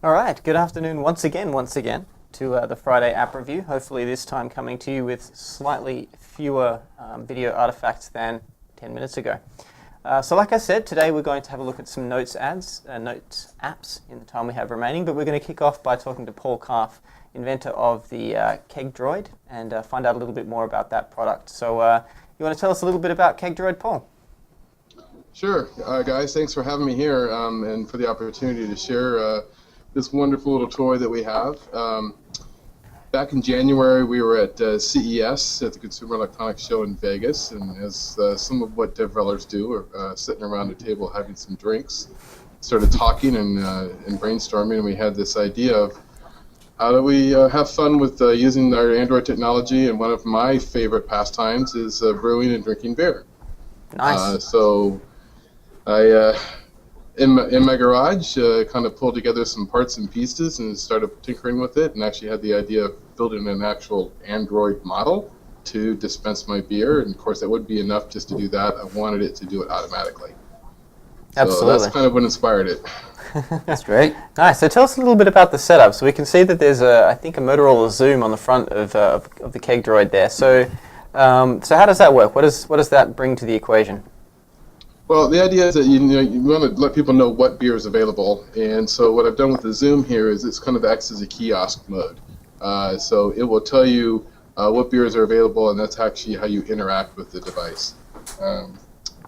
All right, good afternoon once again to the Friday App Review. Hopefully this time coming to you with slightly fewer video artifacts than 10 minutes ago. So like I said, today we're going to have a look at some Notes apps in the time we have remaining, but we're going to kick off by talking to Paul Karpf, inventor of the Keg Droid, and find out a little bit more about that product. So you want to tell us a little bit about Keg Droid, Paul? Sure. Guys, thanks for having me here and for the opportunity to share this wonderful little toy that we have. Back in January, we were at CES, at the Consumer Electronics Show in Vegas, and as some of what DevRelers do, sitting around a table having some drinks, started talking and brainstorming, and we had this idea of how do we have fun with using our Android technology, and one of my favorite pastimes is brewing and drinking beer. Nice. So I, in my garage, kind of pulled together some parts and pieces and started tinkering with it, and actually had the idea of building an actual Android model to dispense my beer. And of course, that would be enough just to do that. I wanted it to do it automatically. Absolutely. So that's kind of what inspired it. That's great. Nice. So tell us a little bit about the setup. So we can see that there's I think a Motorola Zoom on the front of the Keg Droid there. So so how does that work? What does that bring to the equation? Well, the idea is that you want to let people know what beer is available, and so what I've done with the Zoom here is it's kind of acts as a kiosk mode. So it will tell you what beers are available, and that's actually how you interact with the device.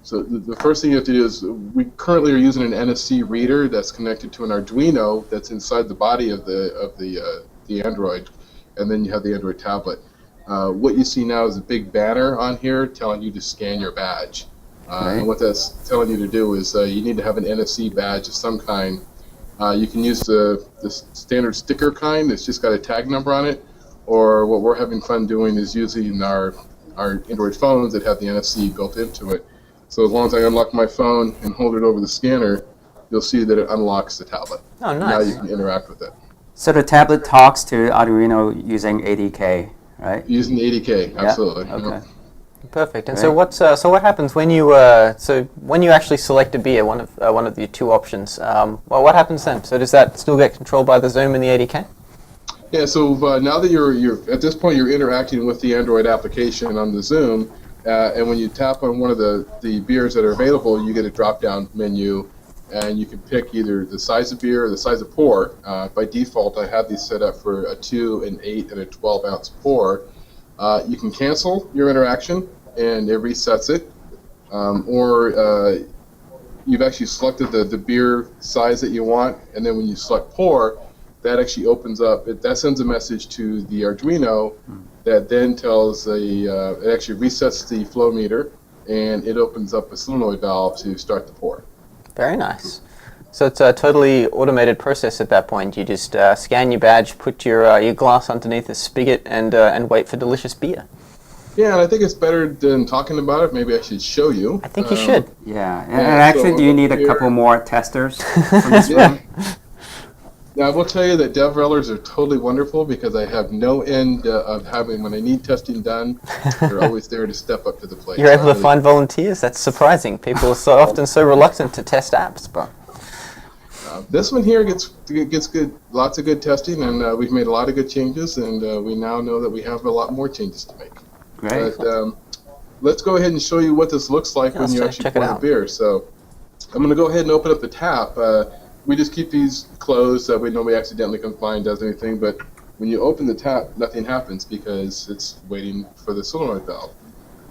So the first thing you have to do is we currently are using an NFC reader that's connected to an Arduino that's inside the body of the Android, and then you have the Android tablet. What you see now is a big banner on here telling you to scan your badge. And what that's telling you to do is you need to have an NFC badge of some kind. You can use the standard sticker kind that's just got a tag number on it, or what we're having fun doing is using our Android phones that have the NFC built into it. So as long as I unlock my phone and hold it over the scanner, you'll see that it unlocks the tablet. Oh, nice. Now you can interact with it. So the tablet talks to Arduino using ADK, right? Using the ADK, absolutely. Yeah? Okay. Perfect. And Right. so what happens when you actually select a beer, one of the two options? Well, what happens then? So does that still get controlled by the Zoom and the ADK? Yeah. So now that you're at this point, you're interacting with the Android application on the Zoom, and when you tap on one of the beers that are available, you get a drop-down menu, and you can pick either the size of beer or the size of pour. By default, I have these set up for a 2, an 8, and a 12-ounce pour. You can cancel your interaction, and it resets it, or you've actually selected the beer size that you want, and then when you select pour, that actually opens up, that sends a message to the Arduino that then tells it actually resets the flow meter, and it opens up a solenoid valve to start the pour. Very nice. So it's a totally automated process at that point. You just scan your badge, put your glass underneath the spigot, and wait for delicious beer. Yeah, and I think it's better than talking about it. Maybe I should show you. I think you should. Yeah, and actually, so do you need a here- couple more testers from this Yeah. room? Now, I will tell you that DevRelers are totally wonderful because I have no end of having, when I need testing done, they're always there to step up to the plate. You're So able I to really- find volunteers? That's surprising. People are so often so reluctant to test apps, but This one here gets good, lots of good testing, and we've made a lot of good changes, and we now know that we have a lot more changes to make. Great. But let's go ahead and show you what this looks like Yeah, when let's you actually check it pour the out. beer. So I'm going to go ahead and open up the tap. We just keep these closed so we nobody accidentally comes by and does anything, but when you open the tap, nothing happens because it's waiting for the solenoid valve.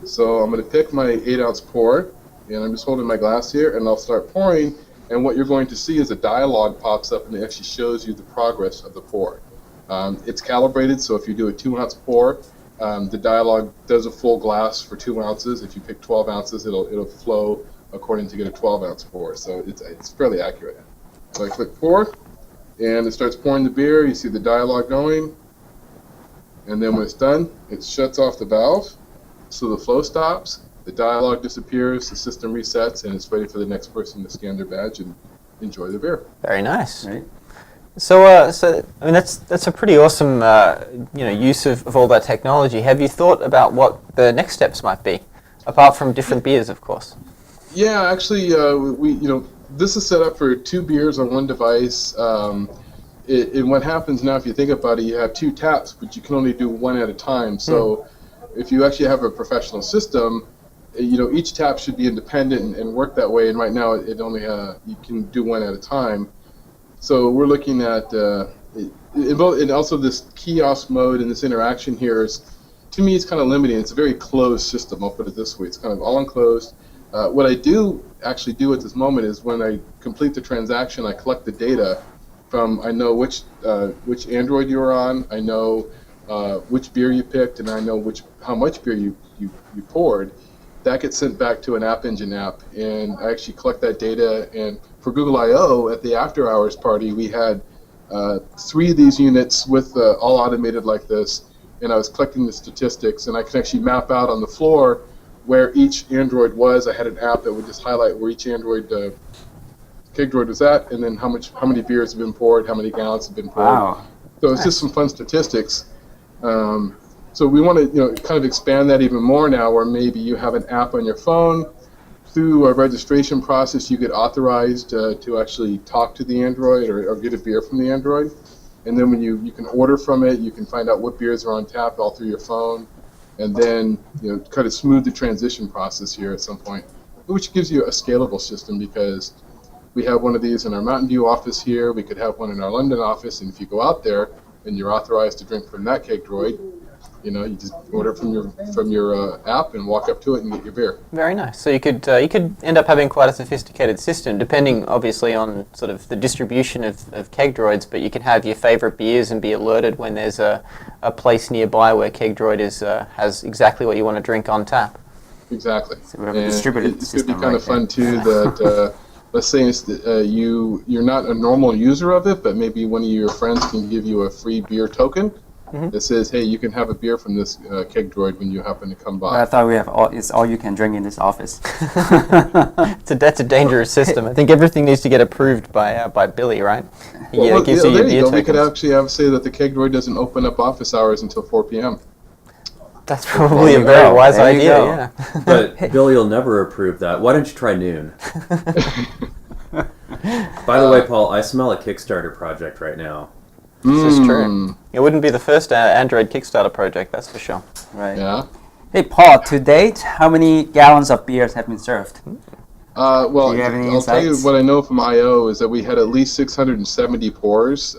So I'm going to pick my 8-ounce pour, and I'm just holding my glass here, and I'll start pouring, and what you're going to see is a dialog pops up, and it actually shows you the progress of the pour. It's calibrated, so if you do a 2-ounce pour, the dialog does a full glass for 2 ounces. If you pick 12 ounces, it'll flow according to get a 12-ounce pour, so it's fairly accurate. So I click pour, and it starts pouring the beer. You see the dialog going, and then when it's done, it shuts off the valve, so the flow stops, the dialog disappears, the system resets, and it's ready for the next person to scan their badge and enjoy their beer. very nice. Right. So, I mean, that's a pretty awesome, use of all that technology. Have you thought about what the next steps might be, apart from different beers, of course? Yeah, actually, this is set up for 2 beers on one device. and what happens now, if you think about it, you have 2 taps, but you can only do one at a time. So if you actually have a professional system, each tap should be independent and work that way. And right now, it only you can do one at a time. So we're looking at and also this kiosk mode and this interaction here is, to me, it's kind of limiting. It's a very closed system. I'll put it this way: it's kind of all enclosed. What I do actually do at this moment is when I complete the transaction, I collect the data from, I know which Android you're on, I know which beer you picked, and I know how much beer you poured. That gets sent back to an App Engine app, and I actually collect that data. And for Google I/O at the after hours party, we had 3 of these units with all automated like this, and I was collecting the statistics, and I can actually map out on the floor where each Android was. I had an app that would just highlight where each Android Keg Droid was at, and then how many beers have been poured, how many gallons have been poured. Wow. So it's just some fun statistics. So we want to kind of expand that even more now, where maybe you have an app on your phone. Through a registration process, you get authorized to actually talk to the Android or get a beer from the Android. And then when you can order from it, you can find out what beers are on tap all through your phone. And then kind of smooth the transition process here at some point, which gives you a scalable system, because we have one of these in our Mountain View office here. We could have one in our London office, and if you go out there and you're authorized to drink from that Keg Droid, you just order from your app and walk up to it and get your beer. Very nice. So you could end up having quite a sophisticated system, depending obviously on sort of the distribution of Keg Droids. But you can have your favorite beers and be alerted when there's a place nearby where Keg Droid has exactly what you want to drink on tap. Exactly. So we have a distributed system. It could be kind of fun too that let's say you're not a normal user of it, but maybe one of your friends can give you a free beer token. That says, hey, you can have a beer from this Keg Droid when you happen to come by. I thought it's all you can drink in this office. That's a dangerous system. I think everything needs to get approved by Billy, right? Well, gives you there your beer you go. We could tokens. actually say that the Keg Droid doesn't open up office hours until 4 p.m. That's probably There a you very go. wise There you idea, go. yeah. But Billy will never approve that. Why don't you try noon? By the way, Paul, I smell a Kickstarter project right now. This is true. It wouldn't be the first Android Kickstarter project, that's for sure. Right. Yeah. Hey, Paul, to date, how many gallons of beers have been served? Well, Do you have any I'll tell you insights? what I know from I/O is that we had at least 670 pours.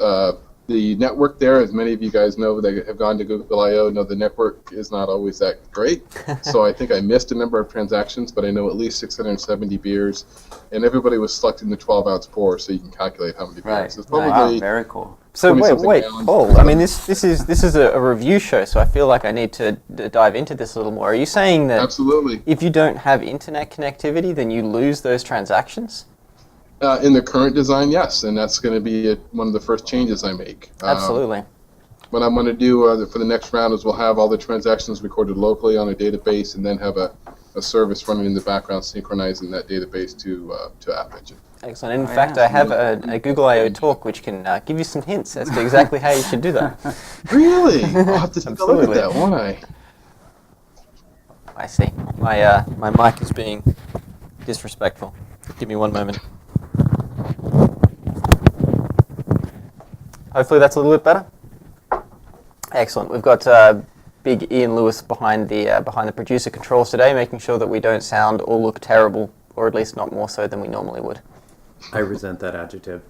The network there, as many of you guys know that have gone to Google I/O, know the network is not always that great. So I think I missed a number of transactions, but I know at least 670 beers. And everybody was selecting the 12-ounce pour, so you can calculate how many beers. Right. It's Wow, probably very cool. So 20-something wait, gallons. Paul. I mean, this is a review show, so I feel like I need to dive into this a little more. Are you saying that Absolutely. if you don't have internet connectivity, then you lose those transactions? In the current design, yes, and that's going to be one of the first changes I make. Absolutely. What I'm going to do for the next round is we'll have all the transactions recorded locally on a database, and then have a service running in the background synchronizing that database to App Engine. Excellent. In Oh, fact, yeah. I have a Google I/O talk which can give you some hints as to exactly how you should do that. Really? I'll have to take a look Absolutely. at that, won't I? I see. My mic is being disrespectful. Give me one moment. Hopefully that's a little bit better. Excellent. We've got big Ian Lewis behind the producer controls today, making sure that we don't sound or look terrible, or at least not more so than we normally would. I resent that adjective.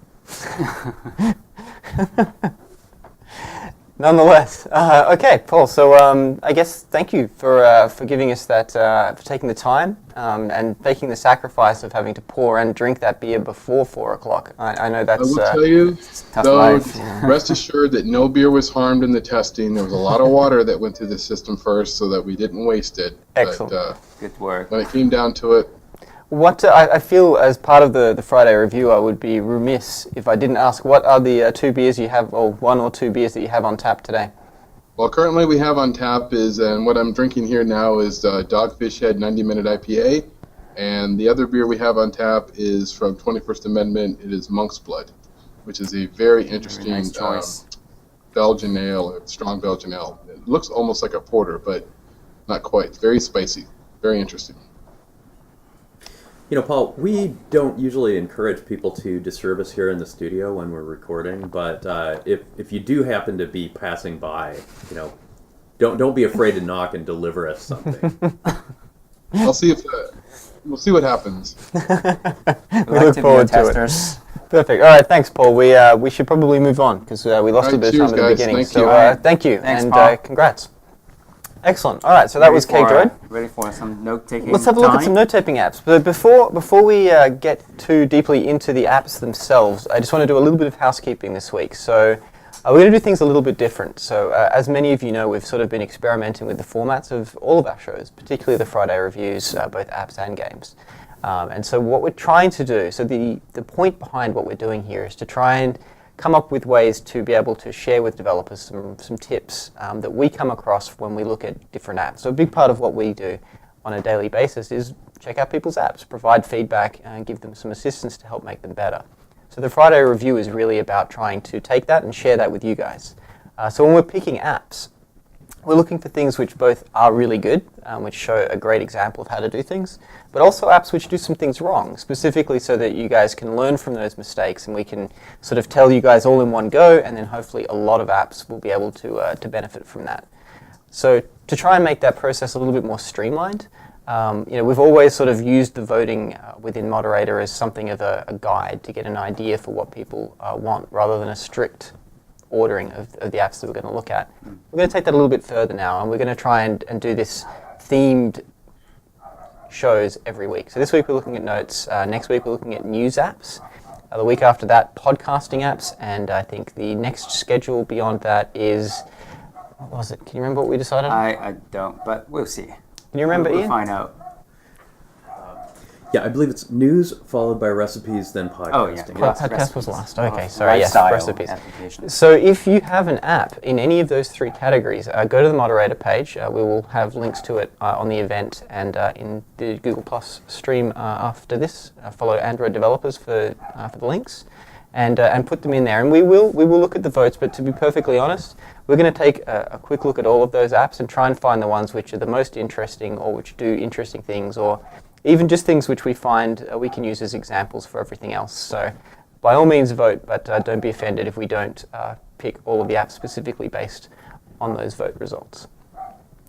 Nonetheless, okay, Paul. So I guess thank you for giving us that, for taking the time and making the sacrifice of having to pour and drink that beer before 4 o'clock. I know I that's. will tell you, tough though, life. rest assured that no beer was harmed in the testing. There was a lot of water that went through the system first so that we didn't waste it. Excellent. But Good work. when it came down to it, What I feel as part of the Friday review, I would be remiss if I didn't ask what are the 2 beers you have, or 1 or 2 beers that you have on tap today. well, currently we have on tap and what I'm drinking here now is Dogfish Head 90-minute IPA, and the other beer we have on tap is from 21st Amendment. It is Monk's Blood, which is a very interesting nice choice. Belgian ale, strong Belgian ale. It looks almost like a porter, but not quite. It's very spicy, very interesting. Paul, we don't usually encourage people to disturb us here in the studio when we're recording, but if you do happen to be passing by, don't be afraid to knock and deliver us something. I'll see if we'll see what happens. We We like look to be forward to it. testers. Perfect. All right, thanks, Paul. We should probably move on because we lost All a right, bit of cheers, time at the guys. beginning. Thank so you. thank you, Thanks, and Paul. congrats. Excellent. All right, so that was Cake Droid. Ready for some note-taking Let's have a look at some note-taking apps. But before we get too deeply into the apps themselves, I just want to do a little bit of housekeeping this week. So we're going to do things a little bit different. So as many of you know, we've sort of been experimenting with the formats of all of our shows, particularly the Friday reviews, both apps and games. And so what we're trying to do, so the point behind what we're doing here is to try and come up with ways to be able to share with developers some tips that we come across when we look at different apps. So a big part of what we do on a daily basis is check out people's apps, provide feedback, and give them some assistance to help make them better. So the Friday review is really about trying to take that and share that with you guys. So when we're picking apps, we're looking for things which both are really good, which show a great example of how to do things, but also apps which do some things wrong, specifically so that you guys can learn from those mistakes and we can sort of tell you guys all in one go, and then hopefully a lot of apps will be able to benefit from that. So to try and make that process a little bit more streamlined, we've always sort of used the voting within Moderator as something of a guide to get an idea for what people want, rather than a strict ordering of the apps that we're going to look at. We're going to take that a little bit further now, and we're going to try and do this themed shows every week. So this week we're looking at notes, next week we're looking at news apps, the week after that podcasting apps, and I think the next schedule beyond that is, what was it? Can you remember what we decided? I don't, but we'll see. Can you remember, We'll Ian? find out. Yeah, I believe it's news followed by recipes, then podcasting. Oh, yeah. Podcast was Recipes. last. Okay, sorry. Yes, Lifestyle recipes. applications. So if you have an app in any of those three categories, go to the Moderator page. We will have links to it on the event and in the Google Plus stream after this. Follow Android developers for the links, and put them in there. And we will look at the votes. But to be perfectly honest, we're going to take a quick look at all of those apps and try and find the ones which are the most interesting, or which do interesting things, or even just things which we find we can use as examples for everything else. So by all means vote, but don't be offended if we don't pick all of the apps specifically based on those vote results.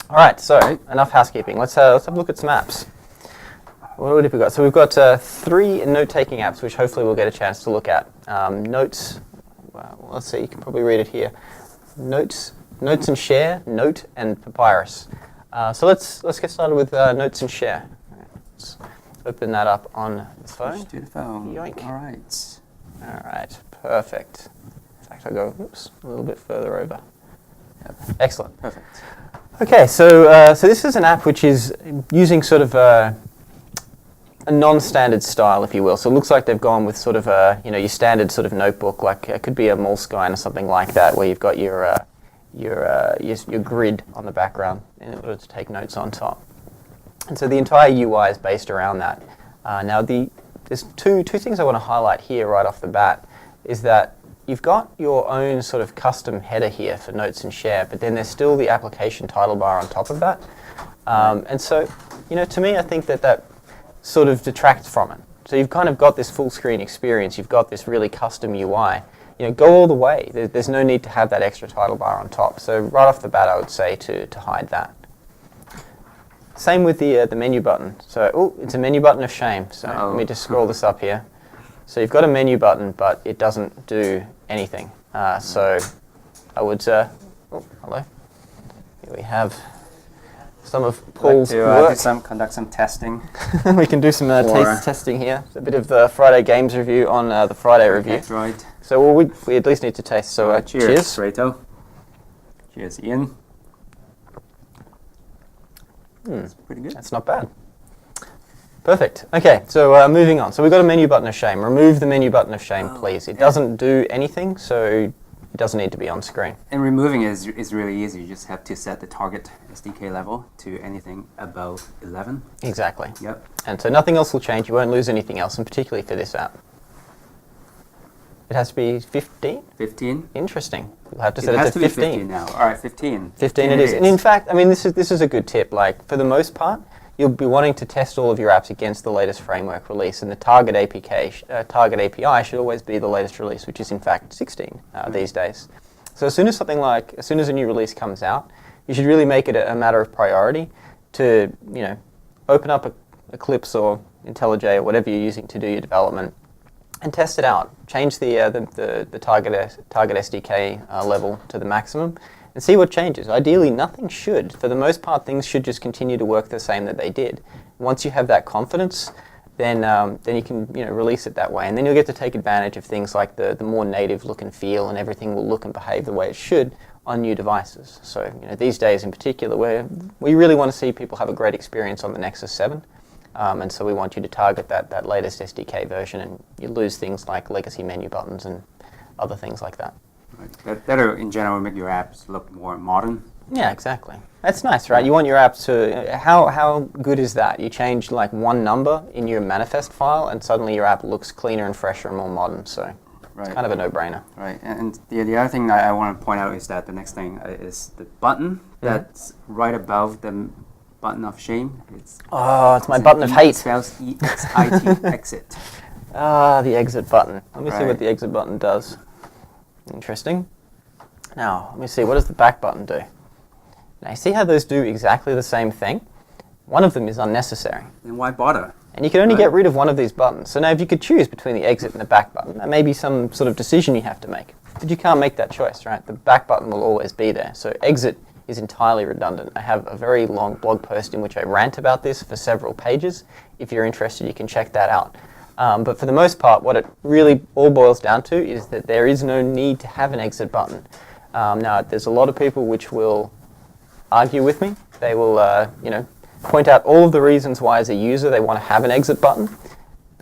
All right, so enough housekeeping. Let's have a look at some apps. What have we got? So we've got 3 note-taking apps which hopefully we'll get a chance to look at. Notes, well, let's see, you can probably read it here. Notes and Share, Note, and Papyrus. So let's get started with Notes and Share. Let's open that up on the phone. Push to the phone. Yoink. All right. All right, perfect. In fact, I'll go a little bit further over. Yep. Excellent. Perfect. Okay, so this is an app which is using sort of a non-standard style, if you will. So it looks like they've gone with sort of your standard sort of notebook, like it could be a Moleskine or something like that, where you've got your grid on the background in order to take notes on top. And so the entire UI is based around that. Now, there's two things I want to highlight here right off the bat, is that you've got your own sort of custom header here for Notes and Share, but then there's still the application title bar on top of that. And so, to me, I think that sort of detracts from it. So you've kind of got this full screen experience, you've got this really custom UI. Go all the way. There's no need to have that extra title bar on top. So right off the bat, I would say to hide that. Same with the menu button. So, it's a menu button of shame. So let me just scroll this up here. So you've got a menu button, but it doesn't do anything. So I would, hello. Here we have some of Paul's work. Conduct some testing. We can do some taste testing here. It's a bit of the Friday Games review on the Friday review. That's right. So we at least need to taste. So cheers. Reto. Cheers, Ian. That's pretty good. That's not bad. Perfect. Okay, so moving on. So we've got a menu button of shame. Remove the menu button of shame, please. It doesn't do anything, so it doesn't need to be on screen. And removing it is really easy. You just have to set the target SDK level to anything above 11. Exactly. Yep. And so nothing else will change. You won't lose anything else, and particularly for this app. It has to be 15? 15. Interesting. We'll have to It set has it to to be 15. 15 now. All right, 15. 15 it is. And in fact, I mean, this is a good tip. Like, for the most part, you'll be wanting to test all of your apps against the latest framework release, and the target API should always be the latest release, which is in fact 16 these days. So as soon as a new release comes out, you should really make it a matter of priority to, open up Eclipse or IntelliJ or whatever you're using to do your development and test it out. Change the target SDK level to the maximum and see what changes. Ideally, nothing should. For the most part, things should just continue to work the same that they did. Once you have that confidence, then you can release it that way, and then you'll get to take advantage of things like the more native look and feel, and everything will look and behave the way it should on new devices. So these days in particular, we really want to see people have a great experience on the Nexus 7. And so we want you to target that latest SDK version, and you lose things like legacy menu buttons and other things like that. Right. That'll, in general, make your apps look more modern. Yeah, exactly. That's nice, right? You want your apps to... How good is that? You change like one number in your manifest file, and suddenly your app looks cleaner and fresher and more modern. So it's kind of a no-brainer. Right. And the other thing I want to point out is that the next thing is the button that's right above the button of shame. It's my button of hate. It spells EXIT, exit. The exit button. Let me see Right. what the exit button does. Interesting. Now, let me see, what does the back button do? Now, you see how those do exactly the same thing? One of them is unnecessary. Then why bother? And you can only get rid of one of these buttons. So now if you could choose between the exit and the back button, that may be some sort of decision you have to make. But you can't make that choice, right? The back button will always be there. So exit is entirely redundant. I have a very long blog post in which I rant about this for several pages. If you're interested, you can check that out. But for the most part, what it really all boils down to is that there is no need to have an exit button. Now, there's a lot of people which will argue with me. They will, point out all of the reasons why, as a user, they want to have an exit button.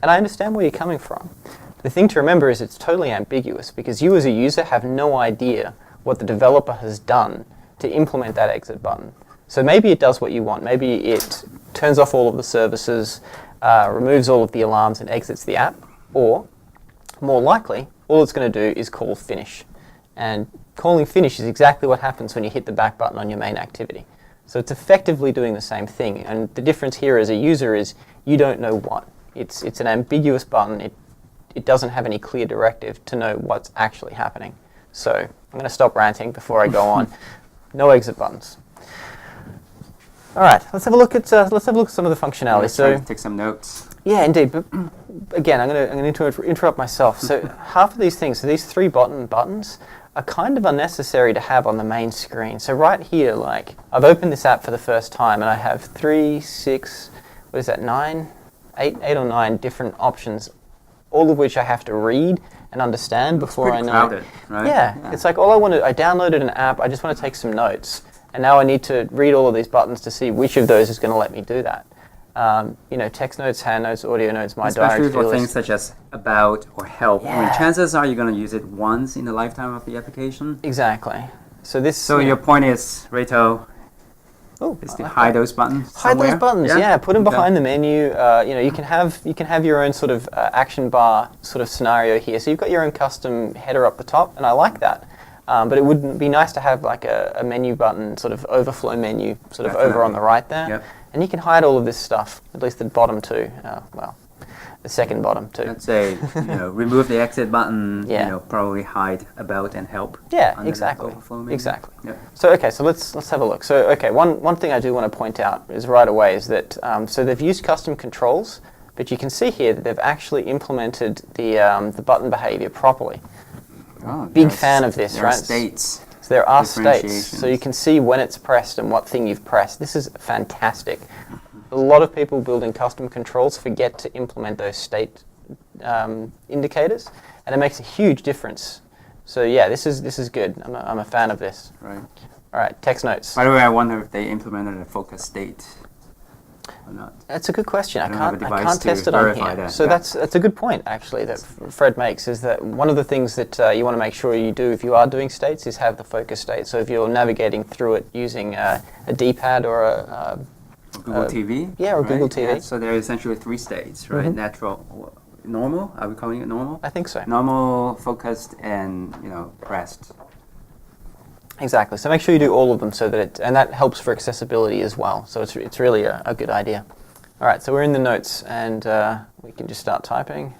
And I understand where you're coming from. The thing to remember is it's totally ambiguous, because you as a user have no idea what the developer has done to implement that exit button. So maybe it does what you want. Maybe it turns off all of the services, removes all of the alarms and exits the app, or more likely, all it's going to do is call finish. And calling finish is exactly what happens when you hit the back button on your main activity. So it's effectively doing the same thing. And the difference here as a user is you don't know what. It's an ambiguous button. It doesn't have any clear directive to know what's actually happening. So I'm going to stop ranting before I go on. No exit buttons. All right, let's have a look at some of the functionality. Let's try to take some notes. Yeah, indeed. But again, I'm going to interrupt myself. So half of these things, so these three buttons, are kind of unnecessary to have on the main screen. So right here, like, I've opened this app for the first time, and I have 3, 6, what is that, 8 or 9 different options, all of which I have to read and understand before I know. Crowded, right? Yeah, it's like I downloaded an app, I just want to take some notes, and now I need to read all of these buttons to see which of those is going to let me do that. Text notes, hand notes, audio notes, my diary. Especially for things such as about or help. Yeah. I mean, chances are you're going to use it once in the lifetime of the application. Exactly. So your point is, Reto, Oh, is I to like hide that. those buttons Hide somewhere? those buttons, yeah. Put them behind the menu. You can have your own sort of action bar sort of scenario here. So you've got your own custom header up the top, and I like that. But it would be nice to have like a menu button, sort of overflow menu, sort of over on the right there. Yep. And you can hide all of this stuff, at least the bottom two. The second bottom two. Let's say, remove the exit button, Yeah. probably hide about and help. Yeah, under the exactly. overflow menu. Exactly. Yep. So okay, so let's have a look. So okay, one thing I do want to point out is right away is that so they've used custom controls, but you can see here that they've actually implemented the button behavior properly. Oh, Big there's- fan of this, there right? Are states. So there are states, so you Differentiations. can see when it's pressed and what thing you've pressed. This is fantastic. A lot of people building custom controls forget to implement those state indicators, and it makes a huge difference. So yeah, this is good. I'm a fan of this. Right. All right, text notes. By the way, I wonder if they implemented a focus state or not. That's a good question. I don't have a can't device to test it on verify here. that, So yeah. that's a good point actually that Fred makes, is that one of the things that you want to make sure you do if you are doing states is have the focus state. So if you're navigating through it using a D-pad or a Google TV? yeah, or right? Google TV. Yeah, so there are essentially 3 states, right? Mhm. Natural, normal, are we calling it normal? I think so. Normal, focused, and, pressed. Exactly. So make sure you do all of them so that and that helps for accessibility as well. So it's really a good idea. All right, so we're in the notes and we can just start typing.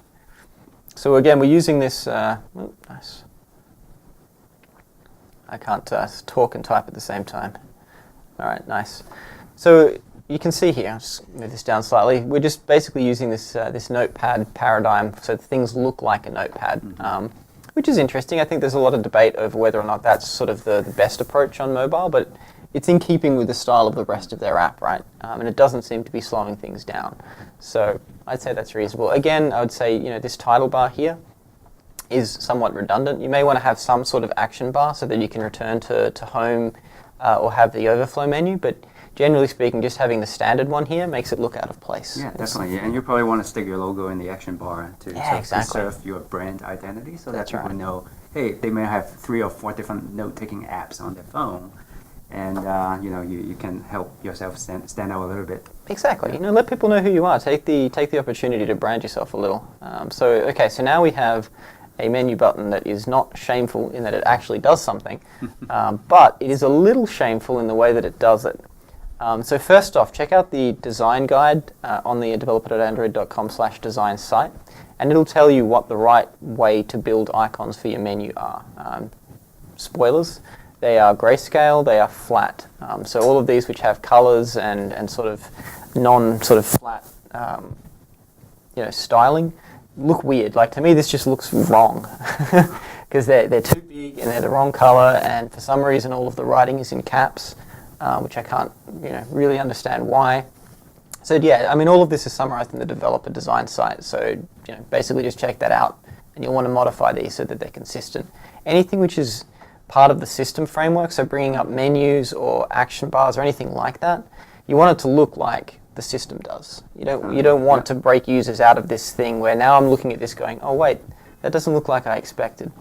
So again, we're using this, nice. I can't talk and type at the same time. All right, nice. So you can see here, I'll just move this down slightly. We're just basically using this this notepad paradigm so things look like a notepad, which is interesting. I think there's a lot of debate over whether or not that's sort of the best approach on mobile, but it's in keeping with the style of the rest of their app, right? And it doesn't seem to be slowing things down. So I'd say that's reasonable. Again, I would say, this title bar here is somewhat redundant. You may want to have some sort of action bar so that you can return to home or have the overflow menu, but generally speaking, just having the standard one here makes it look out of place. Yeah, definitely. And you probably want to stick your logo in the action bar to sort of exactly. preserve your brand identity so That's that people right. know, hey, they may have 3 or 4 different note-taking apps on their phone. And, you can help yourself stand out a little bit. Exactly. Let people know who you are. Take the opportunity to brand yourself a little. So now we have a menu button that is not shameful in that it actually does something, but it is a little shameful in the way that it does it. So first off, check out the design guide on the developer.android.com/design site, and it'll tell you what the right way to build icons for your menu are. Spoilers, they are grayscale, they are flat. So all of these which have colors and sort of flat styling look weird. Like, to me, this just looks wrong because they're too big and they're the wrong color, and for some reason all of the writing is in caps, which I can't really understand why. So yeah, all of this is summarized in the developer design site. So basically just check that out, and you'll want to modify these so that they're consistent. Anything which is part of the system framework, so bringing up menus or action bars or anything like that, you want it to look like the system does. You don't want to break users out of this thing where now I'm looking at this going, oh wait, that doesn't look like I expected.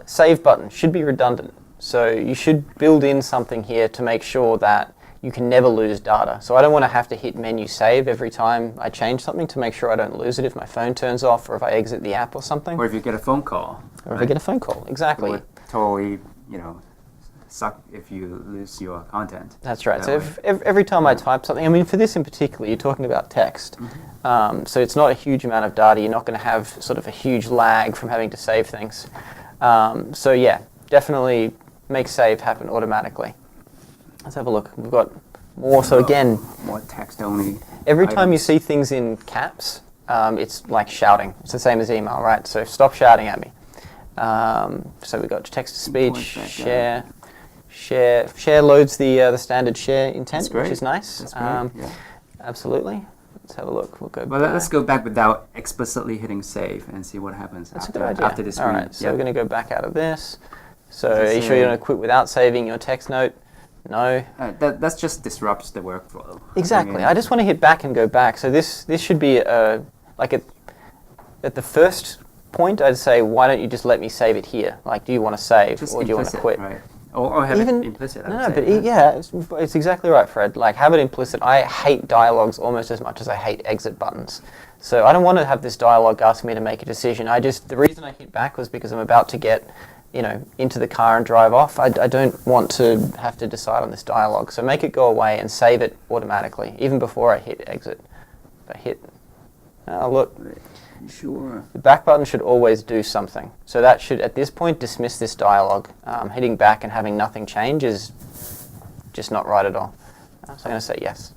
Save button should be redundant. So you should build in something here to make sure that you can never lose data. So I don't want to have to hit menu save every time I change something to make sure I don't lose it if my phone turns off or if I exit the app or something. Or if you get a phone call. Or if I get a phone call, exactly. It would totally, suck if you lose your content. That's right. That So every time I type something, for this in particular, you're talking about text. So it's not a huge amount of data. You're not going to have sort of a huge lag from having to save things. So yeah, definitely make save happen automatically. Let's have a look. We've got more. So again, more text only. Every time you see things in caps, it's like shouting. It's the same as email, right? So stop shouting at me. So we've got text to speech, share loads the standard share intent, which is nice. That's great. Yeah. Absolutely. Let's have a look. We'll go. Well, let's go back without explicitly hitting save and see what happens That's after, a good idea. after this All screen. right. So we're going to go back out of this. So Does are it you sure you say- don't quit without saving your text note? No. That just disrupts the workflow. Exactly. I just want to hit back and go back. So this should be like at the first point, I'd say, why don't you just let me save it here? Like, do you want to save just or do you want to implicit, quit? Right. Or have it implicit. I would No, say, but yeah, it's exactly right, Fred. Like, have it implicit. I hate dialogues almost as much as I hate exit buttons. So I don't want to have this dialogue asking me to make a decision. The reason I hit back was because I'm about to get into the car and drive off. I don't want to have to decide on this dialogue. So make it go away and save it automatically, even before I hit exit. If I hit, look, Sure. the back button should always do something. So that should, at this point, dismiss this dialogue. Hitting back and having nothing change is just not right at all. So I'm going to say yes.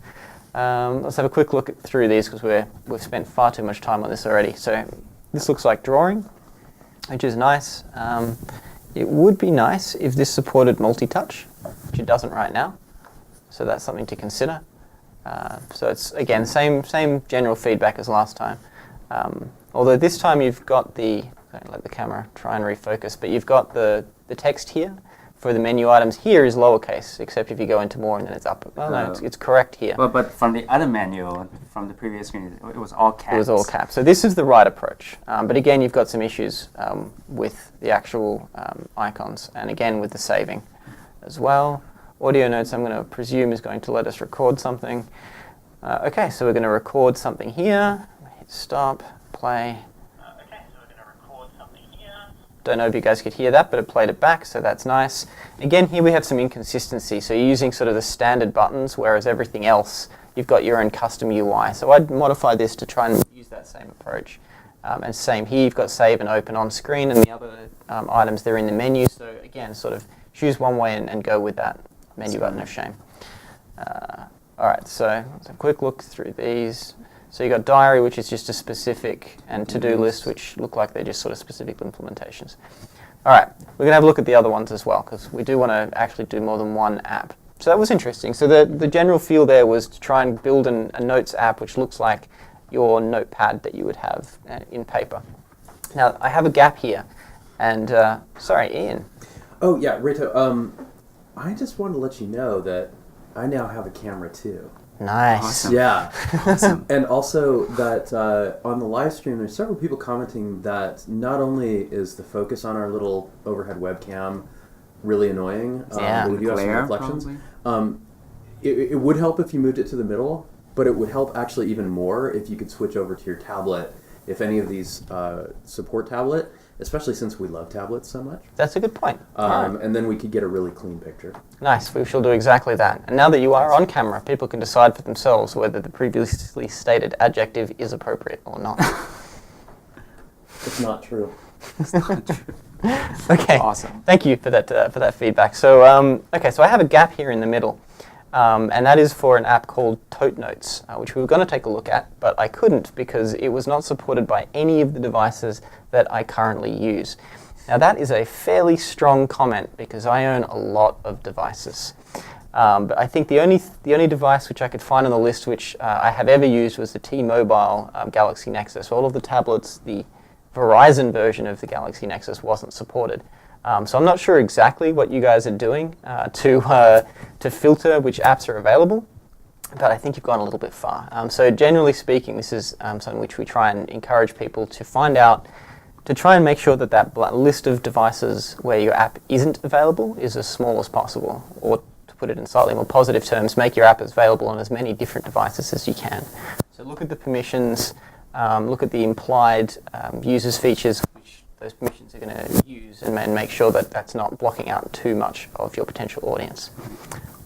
Let's have a quick look through these because we've spent far too much time on this already. So this looks like drawing, which is nice. It would be nice if this supported multi-touch, which it doesn't right now. So that's something to consider. So it's, again, same general feedback as last time. Although this time you've got don't let the camera try and refocus, but you've got the text here for the menu items. Here is lowercase, except if you go into more and then it's up. Well, no, it's correct here. But from the other menu, from the previous screen, it was all caps. It was all caps. So this is the right approach. But again, you've got some issues with the actual icons, and again with the saving as well. Audio notes, I'm going to presume, is going to let us record something. Okay, so we're going to record something here. Hit stop, play. Okay, so we're going to record something here. Don't know if you guys could hear that, but it played it back, so that's nice. Again, here we have some inconsistency. So you're using sort of the standard buttons, whereas everything else, you've got your own custom UI. So I'd modify this to try and use that same approach. And same here, you've got save and open on screen, and the other items, they're in the menu. So again, sort of choose one way and go with that menu button of shame. All right, so let's have a quick look through these. So you've got diary, which is just a specific, and to-do list, which look like they're just sort of specific implementations. All right, we're going to have a look at the other ones as well, because we do want to actually do more than one app. So that was interesting. So the general feel there was to try and build a notes app which looks like your notepad that you would have in paper. Now, I have a gap here, and sorry, Ian. Oh yeah, Rito. I just wanted to let you know that I now have a camera too. Nice. Awesome. Yeah. Awesome. And also that on the live stream, there's several people commenting that not only is the focus on our little overhead webcam really annoying, Yeah. but we do have some Glare, reflections. probably. It would help if you moved it to the middle, but it would help actually even more if you could switch over to your tablet, if any of these support tablet, especially since we love tablets so much. That's a good point. All right. And then we could get a really clean picture. Nice, we shall do exactly that. And now that you are on camera, people can decide for themselves whether the previously stated adjective is appropriate or not. It's not true. Okay, Awesome. thank you for that feedback. So, okay, so I have a gap here in the middle, and that is for an app called Tote Notes, which we were going to take a look at, but I couldn't because it was not supported by any of the devices that I currently use. Now that is a fairly strong comment because I own a lot of devices. But I think the only device which I could find on the list which I have ever used was the T-Mobile Galaxy Nexus. All of the tablets, the Verizon version of the Galaxy Nexus wasn't supported. So I'm not sure exactly what you guys are doing to filter which apps are available, but I think you've gone a little bit far. So generally speaking, this is something which we try and encourage people to find out, to try and make sure that that list of devices where your app isn't available is as small as possible, or to put it in slightly more positive terms, make your app available on as many different devices as you can. So look at the permissions, look at the implied users features which those permissions are going to use, and make sure that that's not blocking out too much of your potential audience.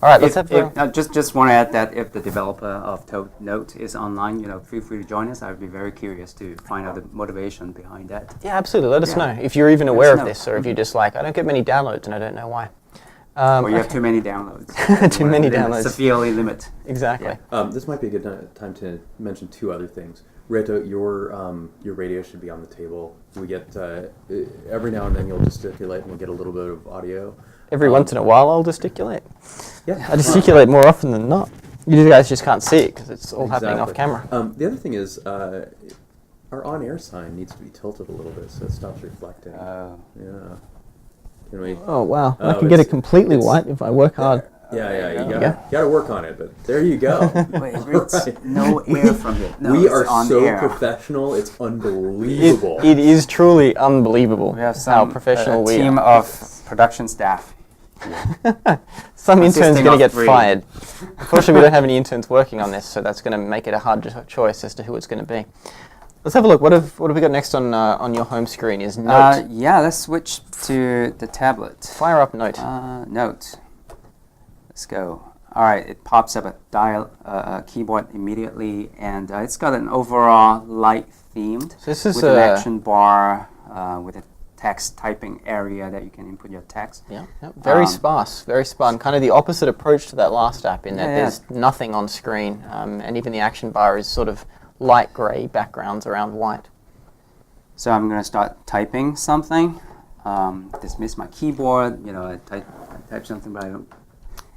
All right, let's have Just want to add that if the developer of Tote Note is online, feel free to join us. I would be very curious to find out the motivation behind that. Yeah, absolutely. Let us Yeah. know if you're even aware of know. this, or if you're just like, I don't get many downloads and I don't know why. Or you have too many downloads. Too many downloads. Severely limit. Exactly. Yeah. This might be a good time to mention two other things. Reto, your radio should be on the table. We get every now and then you'll gesticulate, and we'll get a little bit of audio. Every once in a while, I'll gesticulate. Yeah, I gesticulate more often than not. You guys just can't see it because it's all happening off camera. The other thing is our on-air sign needs to be tilted a little bit so it stops reflecting. Yeah. Can we? Oh wow! I Oh, can get it it's- completely it's- white if I work hard. Yeah, you Yeah. gotta work on it, but there you go. Wait, it's Right. no air from it. No, we it's are on so air. professional, it's unbelievable. It is truly unbelievable We have how some professional a we team are. of production staff. Some intern's consisting going to of get 3. fired. Unfortunately, we don't have any interns working on this, so that's going to make it a hard choice as to who it's going to be. Let's have a look. What have we got next on your home screen? Is Note. Yeah, let's switch to the tablet. Fire up Note. Note. Let's go. All right, it pops up a keyboard immediately, and it's got an overall light themed So this is with an action bar with a text typing area that you can input your text. Yeah, very sparse, very spun. Kind of the opposite approach to that last app in that there's nothing on screen, and even the action bar is sort of light grey backgrounds around white. So I'm going to start typing something. Dismiss my keyboard. I type something, but I don't.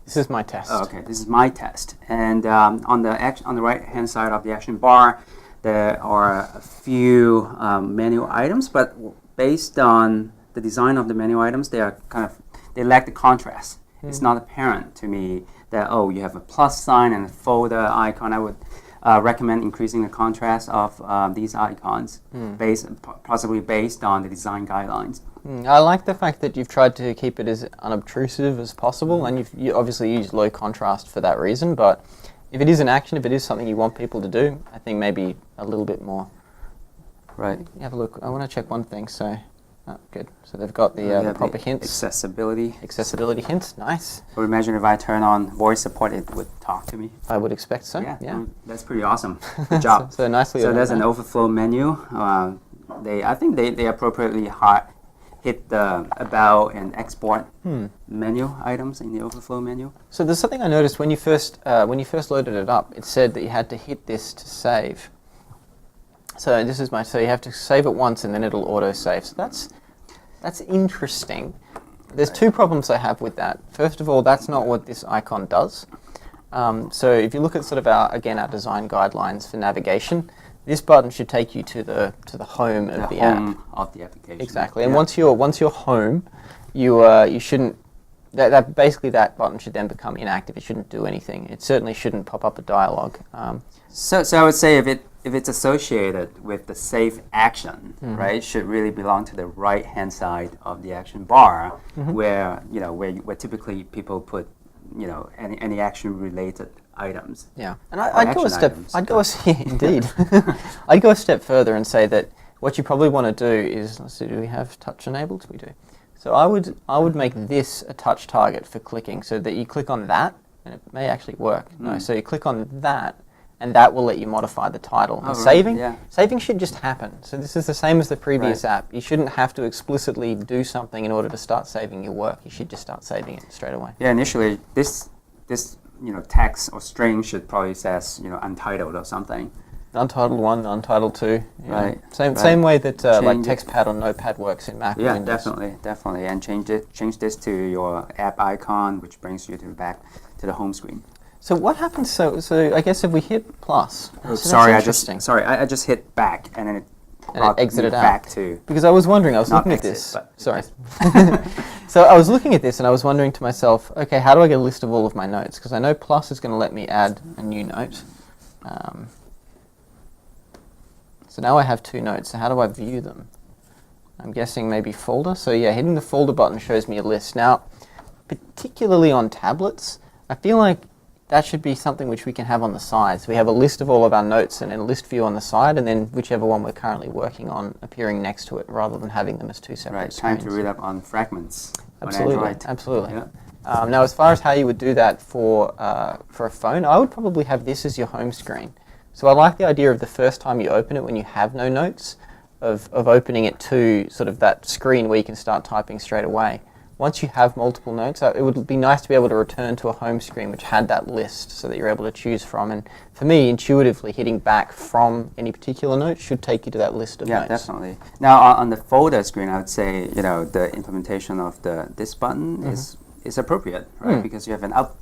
This is my test. Oh, okay, this is my test. And on the right hand side of the action bar, there are a few menu items, but based on the design of the menu items, they lack the contrast. It's not apparent to me that you have a plus sign and a folder icon. I would recommend increasing the contrast of these icons, possibly based on the design guidelines. I like the fact that you've tried to keep it as unobtrusive as possible, and you obviously used low contrast for that reason, but if it is an action, if it is something you want people to do, I think maybe a little bit more. Right. Have a look. I want to check one thing. So Oh, good. So they've got the have proper hints. Accessibility. Accessibility hints. Nice. I would imagine if I turn on voice support, it would talk to me. I would expect so. Yeah, Yeah. that's pretty awesome. Good job. So nicely. So there's an organized. overflow menu. I think they appropriately hit the about and export menu items in the overflow menu. So there's something I noticed when you first loaded it up. It said that you had to hit this to save. So you have to save it once and then it'll auto save. So that's interesting. There's two problems I have with that. First of all, that's not what this icon does. So if you look at sort of our design guidelines for navigation, this button should take you to the home of the app. Home of the application. Exactly. And Yeah. once you're home, you shouldn't. That basically that button should then become inactive. It shouldn't do anything. It certainly shouldn't pop up a dialogue. So I would say if it's associated with the save action, right, it should really belong to the right hand side of the action bar, where where typically people put any action related items. Yeah, and Or I'd go a action step. items. I'd go a indeed. I'd go a step further and say that what you probably want to do is, let's see, do we have touch enabled? We do. So I would make this a touch target for clicking, so that you click on that, and it may actually work. No, so you click on that, and that will let you modify the title. And right, saving, yeah. saving should just happen. So this is the same as the previous app. You shouldn't have to explicitly do something in order to start saving your work. You should just start saving it straight away. Yeah, initially this text or string should probably says untitled or something. Untitled 1, Untitled 2. you know. Right, Same right. same way that like Change it. TextPad or Notepad works in Mac or Yeah, Windows. definitely, and change this to your app icon, which brings you back to the home screen. So what happens? So I guess if we hit plus. so that's Sorry, interesting. I just hit back and then it And it brought me exited out. back to. Because I was wondering, I was Not looking at exit, this. but Sorry. So I was looking at this and I was wondering to myself, okay, how do I get a list of all of my notes? Because I know plus is going to let me add a new note. So now I have 2 notes. So how do I view them? I'm guessing maybe folder. So yeah, hitting the folder button shows me a list. Now, particularly on tablets, I feel like that should be something which we can have on the side. So we have a list of all of our notes and then a list view on the side, and then whichever one we're currently working on appearing next to it, rather than having them as 2 separate Right, screens. time to read up on fragments Absolutely, on Android. absolutely. Yeah. Now, as far as how you would do that for a phone, I would probably have this as your home screen. So I like the idea of the first time you open it when you have no notes, of opening it to sort of that screen where you can start typing straight away. Once you have multiple notes, it would be nice to be able to return to a home screen which had that list so that you're able to choose from. And for me, intuitively, hitting back from any particular note should take you to that list of Yeah, notes. definitely. Now on the folder screen, I would say the implementation of this button is appropriate, right? Because you have an up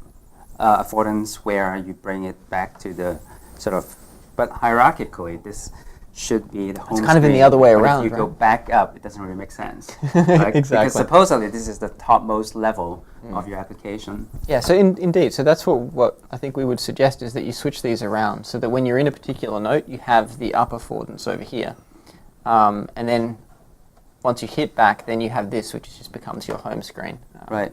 affordance where you bring it back to the sort of, but hierarchically this should be the home screen. kind of in the other way But around, if you go right? back up, it doesn't really make sense. Right? Exactly. Because supposedly this is the topmost level of your application. Yeah, so indeed, so that's what I think we would suggest is that you switch these around so that when you're in a particular note, you have the upper affordance over here. And then once you hit back, then you have this, which just becomes your home screen. Right.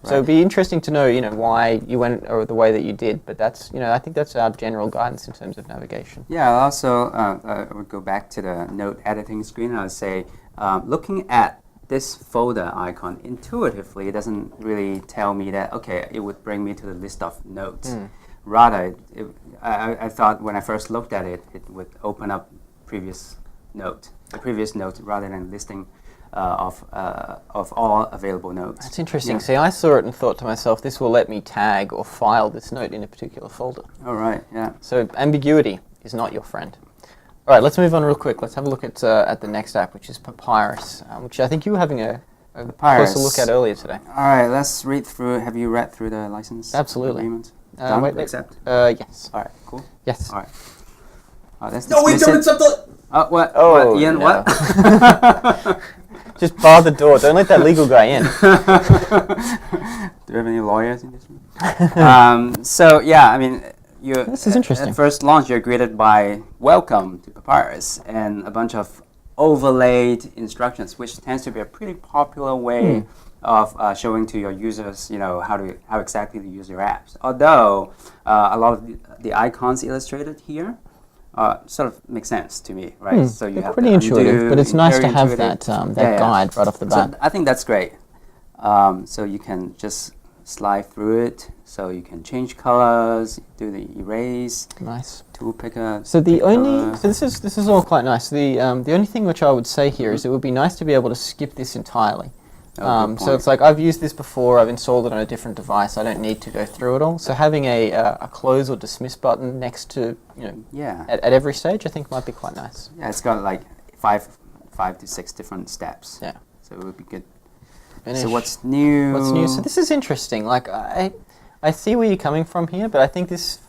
So it'd be interesting to know, why you went or the way that you did, but that's, I think that's our general guidance in terms of navigation. Yeah, I'll also I would go back to the note editing screen. I would say, looking at this folder icon intuitively, it doesn't really tell me that, okay, it would bring me to the list of notes. Rather, I thought when I first looked at it, it would open up the previous note rather than listing of all available notes. That's interesting. Yeah. See, I saw it and thought to myself, this will let me tag or file this note in a particular folder. All right, yeah. So ambiguity is not your friend. All right, let's move on real quick. Let's have a look at the next app, which is Papyrus, which I think you were having a closer look at earlier today. All right, let's read through. Have you read through the license Absolutely. agreement? Done? Wait, Accept? yes. All right, cool. Yes. All right. Let's No, wait, dismiss don't it. accept the. What? Oh, What? Ian, no. what? Just bar the door. Don't let that legal guy in. Do we have any lawyers in this room? So yeah, I mean, This is interesting. At first launch, you're greeted by "Welcome to Papyrus" and a bunch of overlaid instructions, which tends to be a pretty popular way of showing to your users, how exactly to use your apps. Although a lot of the icons illustrated here sort of makes sense to me, right? So you They're have pretty the intuitive, undo, but it's nice very to have intuitive. that guide right off the bat. So I think that's great. So you can just slide through it. So you can change colors, do the erase, Nice. tool picker. So the pick only color. so this is all quite nice. The only thing which I would say here is it would be nice to be able to skip this entirely. Oh, good So point. it's like I've used this before. I've installed it on a different device. I don't need to go through it all. So having a close or dismiss button next to Yeah. at every stage, I think might be quite nice. Yeah, it's got like five to six different steps. Yeah. So it would be good. Finish. So what's new? What's new? So this is interesting. Like I see where you're coming from here, but I think this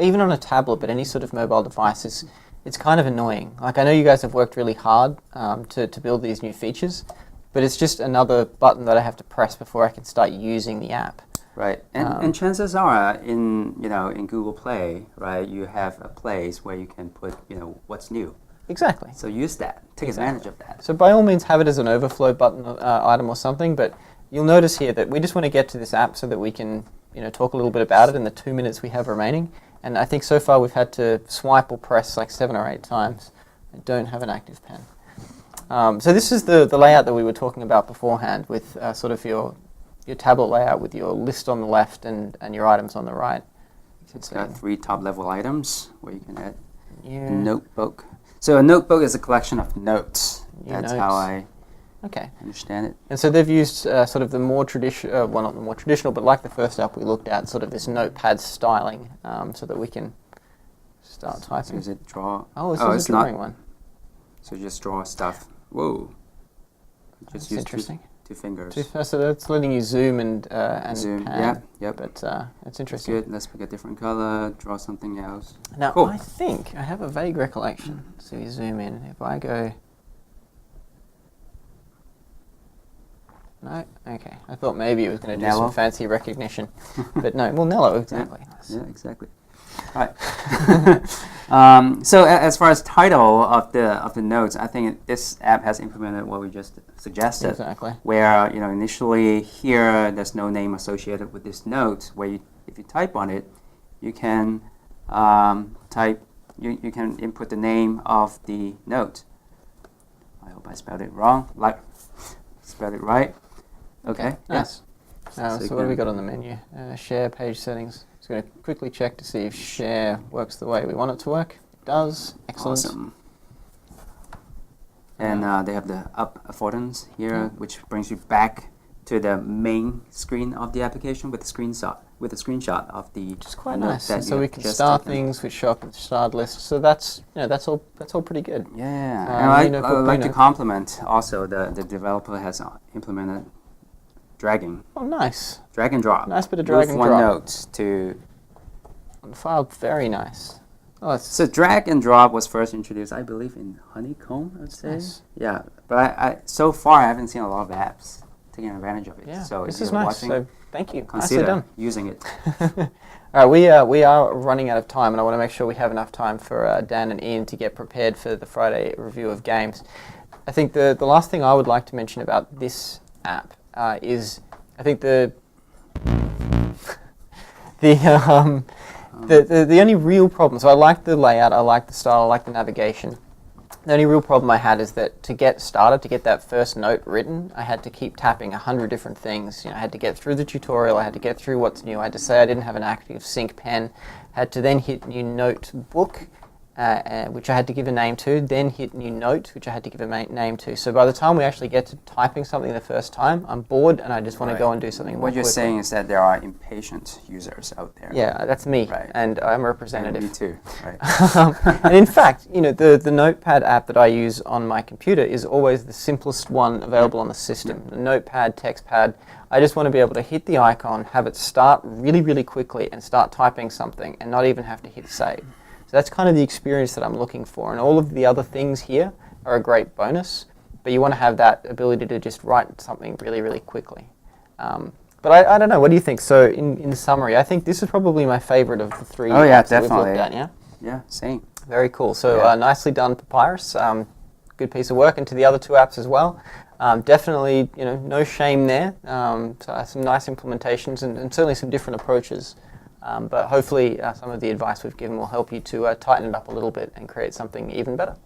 even on a tablet, but any sort of mobile device it's kind of annoying. Like I know you guys have worked really hard to build these new features, but it's just another button that I have to press before I can start using the app. Right, and chances are in Google Play, right, you have a place where you can put what's new. Exactly. So use that, take advantage of that. So by all means, have it as an overflow button item or something. But you'll notice here that we just want to get to this app so that we can talk a little bit about it in the 2 minutes we have remaining. And I think so far we've had to swipe or press like 7 or 8 times. I don't have an active pen. So this is the layout that we were talking about beforehand with sort of your tablet layout with your list on the left and your items on the right. It's got 3 top-level items where you can add Yeah. a notebook. So a notebook is a collection of notes. New That's notes. how I Okay. understand it. And so they've used sort of the more traditional, well, not the more traditional, but like the first app we looked at, sort of this notepad styling, so that we can start So typing. is it draw? Oh, this it's is a drawing one. So just draw stuff. Whoa. That's Just use interesting. two fingers. So that's letting you zoom and Zoom. pan. Yeah. Yep. But it's That's interesting. good. Let's pick a different color. Draw something else. Now, Cool. I think I have a vague recollection. So we zoom in. If I go... No? Okay. I thought maybe it was going to do some Nello? fancy recognition. But no. Well, Nello, exactly. Yeah, exactly. Right. So as far as title of the notes, I think this app has implemented what we just suggested. Exactly. Where initially here there's no name associated with this note. Where if you type on it, you can type. You can input the name of the note. I hope I spelled it wrong. Spelled it right. Okay. Nice. So you So what have we can- got on the menu? Share page settings. Just going to quickly check to see if share works the way we want it to work. It does. Excellent. Awesome. And they have the up affordance here, which brings you back to the main screen of the application with the screenshot of the Which is quite note nice. that And so you we have can just start taken. things which show up in the starred list. So that's that's all pretty good. Yeah, Um, and I cool, like to Bruno. compliment also the developer has implemented dragging, Oh, nice. drag and drop. Nice bit of Move drag and one drop. note to. On the file, very nice. Oh, it's So drag and drop was first introduced, I believe, in Honeycomb. I'd say. nice. Yeah, but I so far I haven't seen a lot of apps taking advantage of it. Yeah, So this if is you're nice. watching, So thank you. Nicely consider done. using it. All right, we are running out of time, and I want to make sure we have enough time for Dan and Ian to get prepared for the Friday review of games. I think the last thing I would like to mention about this app is I think the only real problem. So I like the layout, I like the style, I like the navigation. The only real problem I had is that to get started, to get that first note written, I had to keep tapping 100 different things. I had to get through the tutorial, I had to get through what's new, I had to say I didn't have an active sync pen, had to then hit new notebook, which I had to give a name to, then hit new note, which I had to give a name to. So by the time we actually get to typing something the first time, I'm bored and I just want to go and do something more What you're quickly. saying is that there are impatient users out there. Yeah, that's me, Right. and I'm a And representative. me too. Right. And in fact, the Notepad app that I use on my computer is always the simplest one available on the system. The Notepad, TextPad. I just want to be able to hit the icon, have it start really, really quickly, and start typing something, and not even have to hit save. So that's kind of the experience that I'm looking for. And all of the other things here are a great bonus, but you want to have that ability to just write something really, really quickly. But I don't know. What do you think? So in summary, I think this is probably my favorite of the three Oh, yeah, apps that we've looked definitely. at. Yeah. Yeah, same. Very cool. So Yeah. nicely done, Papyrus. Good piece of work, and to the other two apps as well. Definitely, no shame there. So some nice implementations and certainly some different approaches But hopefully some of the advice we've given will help you to tighten it up a little bit and create something even better.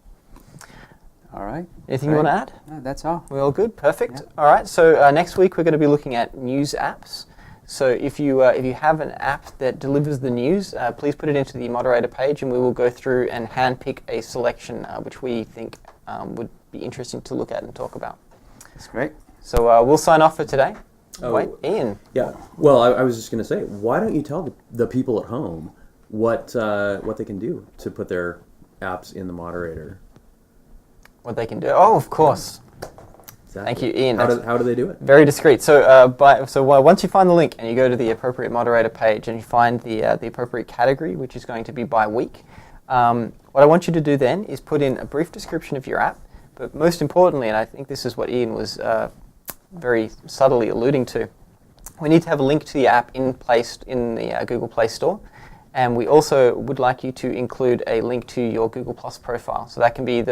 All right. Anything you want to add? No, that's all. We're all good? Perfect. Yeah. All right, so next week we're going to be looking at news apps. So if you have an app that delivers the news, please put it into the moderator page and we will go through and handpick a selection which we think would be interesting to look at and talk about. That's great. So we'll sign off for today. Oh. Wait, Ian. Yeah. Well, I was just going to say, why don't you tell the people at home what they can do to put their apps in the moderator? What they can do? Oh, of course. Exactly. Thank you, Ian. How do they do it? Very discreet. So, once you find the link and you go to the appropriate moderator page and you find the appropriate category, which is going to be by week, what I want you to do then is put in a brief description of your app. But most importantly, and I think this is what Ian was very subtly alluding to, we need to have a link to the app in the Google Play Store. And we also would like you to include a link to your Google Plus profile. So that can be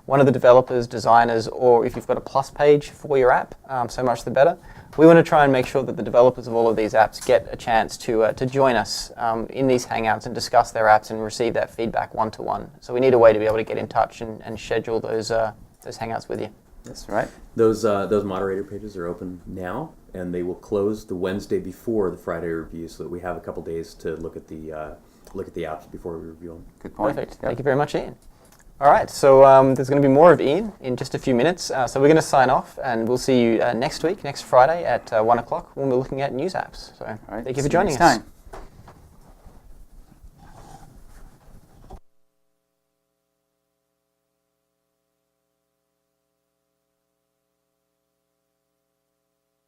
one of the developers, designers, or if you've got a Plus page for your app, so much the better. We want to try and make sure that the developers of all of these apps get a chance to join us in these Hangouts and discuss their apps and receive that feedback one-to-one. So we need a way to be able to get in touch and schedule those Hangouts with you. That's right. Those moderator pages are open now, and they will close the Wednesday before the Friday review, so that we have a couple days to look at the apps before we review them. Good point. Perfect. Yep. Thank you very much, Ian. All right, so there's going to be more of Ian in just a few minutes. So we're going to sign off, and we'll see you next week, next Friday at 1 o'clock when we're looking at news apps. So All right. thank you for See joining next us. time.